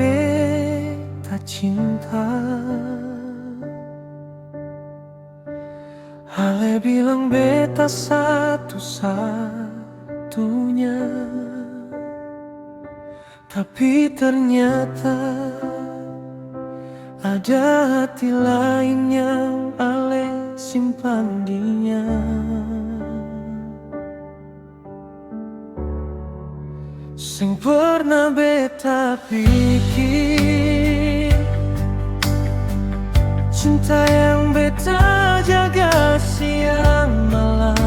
beta cinta. Ale bilang beta satu-satunya, tapi ternyata ada hati lain yang Ale simpan dinya. Sing pernah beta pikir, cinta yang beta jaga siang malam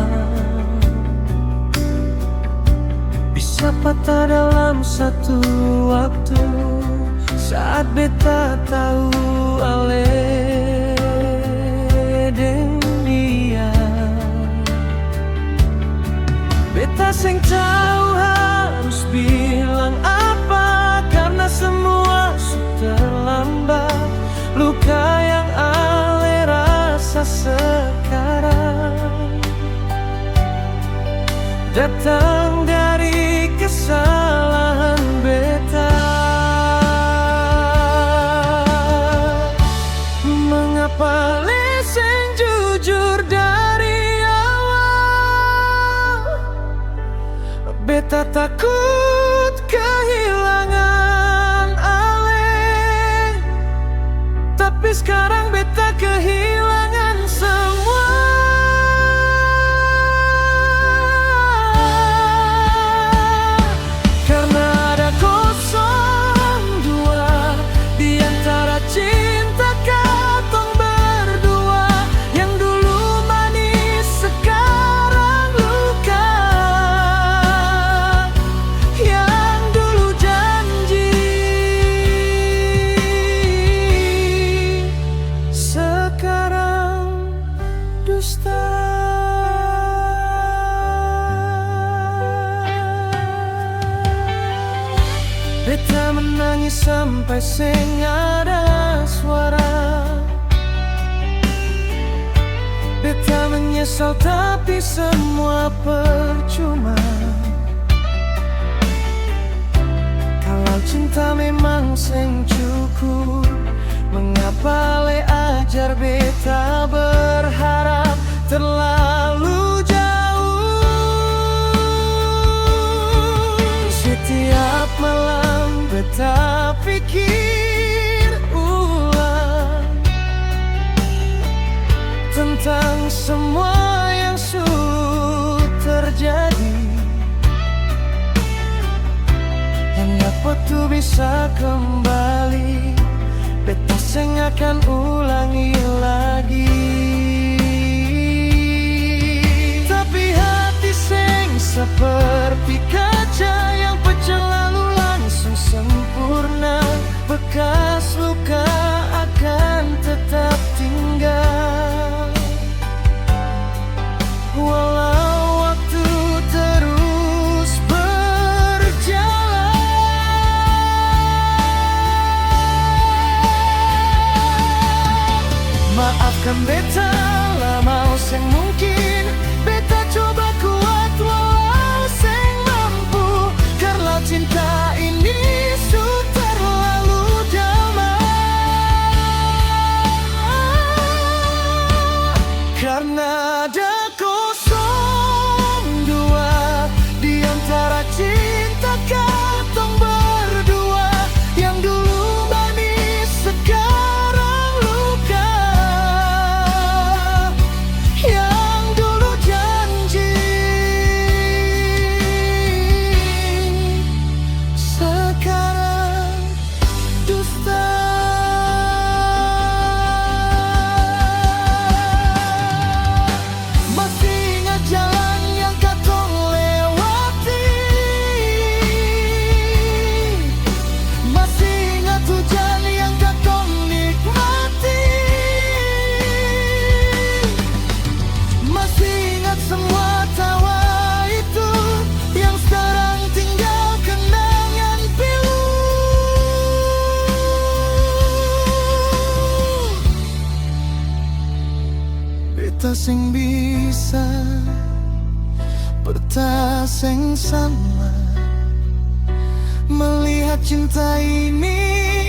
bisa patah dalam satu waktu saat beta tahu Ale deng dia. Beta sing tahu harus bilang apa, karena semua sudah terlambat. Luka yang Ale rasa sekarang datang dari kesalahan beta. Mengapa lesen jujur dari awal? Beta takut kehilangan Ale, tapi sekarang beta kehilangan semua. Karena ada kosong dua di antara cinta katong berdua. Yang dulu manis sekarang luka, yang dulu janji sekarang dusta. Beta menangis sampai sing ada suara. Beta menyesal tapi semua percuma. Kalau cinta memang sing cukup, mengapa Ale ajar beta berharap terlalu jauh? Setiap malam beta pikir ulang tentang semua yang sudah terjadi, yang apa tuh bisa kembali. Beta sing akan ulangi lagi, tapi hati sing seperti kaca yang pecah lalu langsung sempurna. Bekas luka akan tetap tinggal walau waktu terus berjalan. Maafkan beta lama sing mungkin beta coba kuat walau sing mampu, karena cinta ini sudah terlalu dalam. Karena ada kosong dua di antara cinta katong berdua. Yang dulu manis sekarang luka, yang dulu janji sekarang dusta. Masih ingat jalan yang katong lewati, masih ingat hujan yang katong nikmati, masih ingat semua tawa itu yang sekarang tinggal kenangan pilu. Beta sing bisa bertaseng sama melihat cinta ini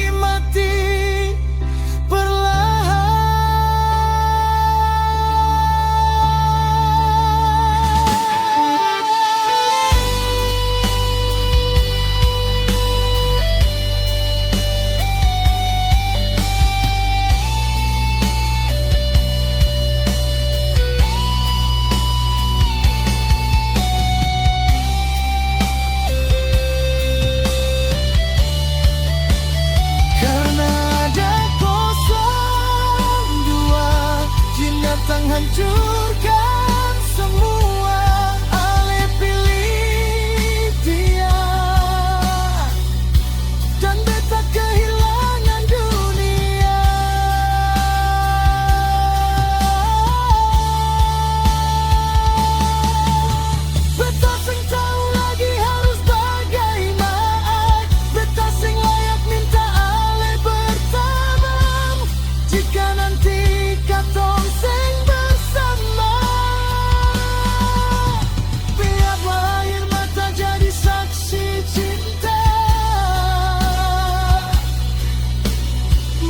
menghancurkan semua. Ale pilih dia, dan beta kehilangan dunia. Beta sing tahu lagi harus bagaimana. Beta sing layak minta ale berteman. Jika nanti katong sing bersama, biarlah air mata jadi saksi cinta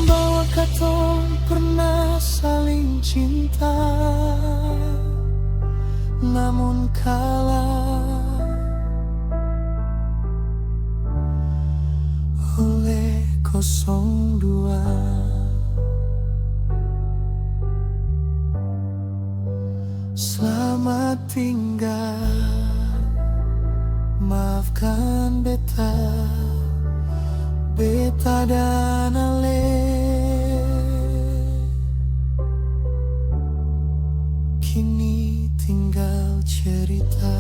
bahwa katong pernah saling cinta. Namun kalah oleh 02. Selamat tinggal, maafkan beta, beta dan ale. Kini tinggal cerita.